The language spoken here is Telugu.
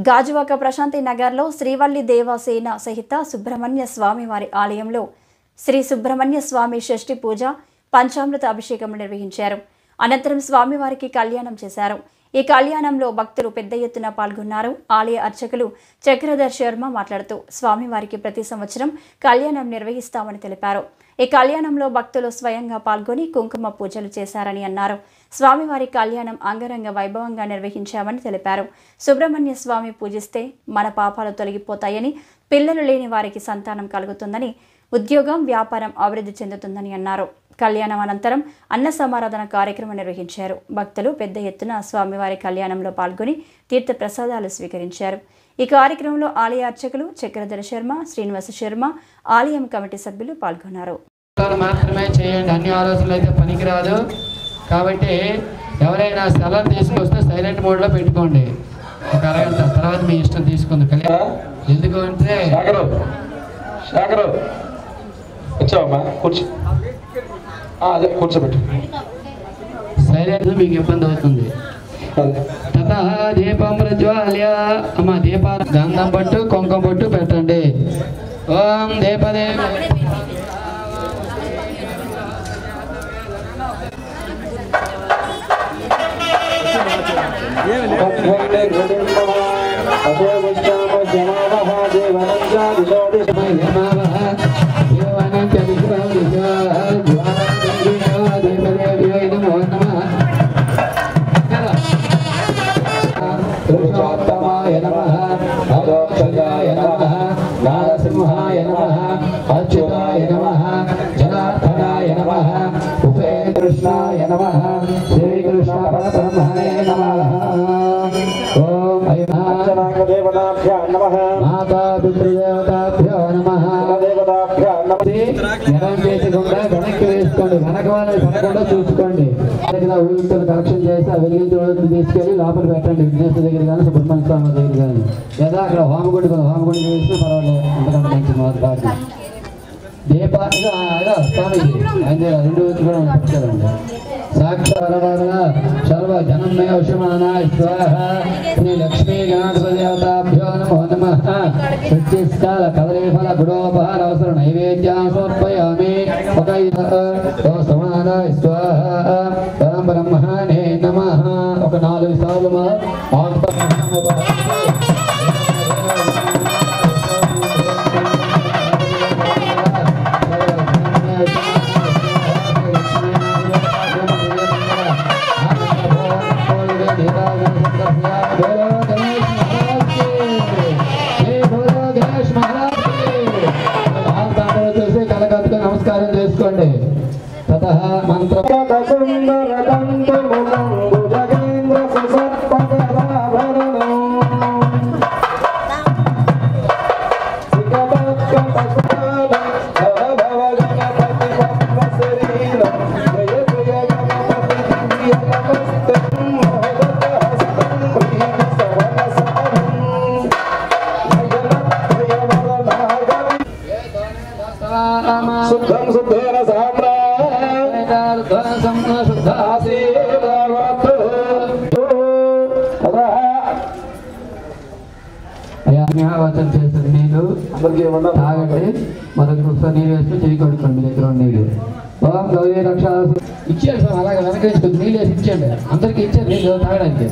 గాజువాక ప్రశాంతి నగర్లో శ్రీవల్లి దేవసేన సహిత సుబ్రహ్మణ్య స్వామి వారి ఆలయంలో శ్రీ సుబ్రహ్మణ్య స్వామి షష్ఠి పూజ పంచామృత అభిషేకం నిర్వహించారు. అనంతరం స్వామివారికి కళ్యాణం చేశారు. ఈ కళ్యాణంలో భక్తులు పెద్ద ఎత్తున పాల్గొన్నారు. ఆలయ అర్చకులు చక్రధర్ శర్మ మాట్లాడుతూ స్వామివారికి ప్రతి సంవత్సరం కళ్యాణం నిర్వహిస్తామని తెలిపారు. ఈ కళ్యాణంలో భక్తులు స్వయంగా పాల్గొని కుంకుమ పూజలు చేశారని అన్నారు. స్వామివారి కళ్యాణం అంగరంగ వైభవంగా నిర్వహించామని తెలిపారు. సుబ్రహ్మణ్య స్వామి పూజిస్తే మన పాపాలు తొలగిపోతాయని, పిల్లలు లేని వారికి సంతానం కలుగుతుందని, ఉద్యోగం వ్యాపారం అభివృద్ధి చెందుతుందని అన్నారు. కళ్యాణం అనంతరం అన్న సమారాధన కార్యక్రమం నిర్వహించారు. భక్తులు పెద్ద ఎత్తున స్వామివారి కళ్యాణంలో పాల్గొని తీర్థ ప్రసాదాలు స్వీకరించారు. ఈ కార్యక్రమంలో ఆలయ అర్చకులు చక్రధర శర్మ, శ్రీనివాస శర్మ, ఆలయం కమిటీ సభ్యులు పాల్గొన్నారు. మాత్రమే చేయండి, అన్ని ఆలోచనలు అయితే పనికిరాదు. కాబట్టి ఎవరైనా స్థలం తీసుకొస్తే సైలెంట్ మోడ్లో పెట్టుకోండి. ఒక అరగంట తర్వాత మీ ఇష్టం తీసుకుంది. ఎందుకు అంటే వచ్చావమ్మా, కూర్చో. అదే కూర్చోబెట్టు. సైలెంట్ మీకు ఇబ్బంది అవుతుంది. తథా దీపం ప్రజ్వాల్య అమ్మ దీప గంధం పట్టు కుంకుమ పట్టు పెట్టండి. ఓం దీపదేవ పురుషోత్తమాయ నమః, అదోక్షజాయ నమః, నారసింహాయ నమః, అచ్యుతాయ నమః, జనార్దనాయ నమః, ఉపేకృష్ణాయ నమః, శ్రీకృష్ణ పరబ్రహ్మణే నమః. ఓం దేవతాభ్యో నమః, మాతా పితృదేవతాభ్యో నమః. ఎడం చేసకుండా వెనక్కి వేసుకోండి, వెనక వాళ్ళని పడకుండా చూసుకోండి. ఊరికలు కలెక్షన్ చేసి ఆ వెలిగించి తీసుకెళ్ళి లోపల పెట్టండి. విఘ్నేశ్వర దగ్గర కానీ సుబ్రహ్మణ్య స్వామి దగ్గర కానీ, లేదా అక్కడ హోమగుండి వేసినా పర్వాలేదు. అంతకంటే మంచి మొదటి దీపానికి స్వామికి ఆయన రెండు కూడా పెట్టారండి. సాక్షాత్కార సర్వ జనమయ ఉష్మానాయ స్వాహ. శ్రీ లక్ష్మీ గణాధిపతి దేవతాభ్యో నమో నమః. సత్యస్కాల కదలీఫల గుడోపహార అవసర నైవేద్యాన్ని సమర్పయామి. ఒక సమానాయ స్వాహ. పరం బ్రహ్మణే నమః. ఒక 4 సార్లు నమస్కారం చేసుకోండి. తతః మంత్ర వచనం చేస్తుంది. నీళ్ళు తాగండి, మరొక ఒకసారి నీళ్ళు వేసుకుని చేయి కొడుకోండి. దగ్గర నీళ్ళు ఓం గౌరీ రక్ష ఇచ్చాడు సార్. అలాగే వెనక నీళ్ళు వేసి ఇచ్చాడు, అందరికి ఇచ్చారు నీళ్ళు తాగడానికి.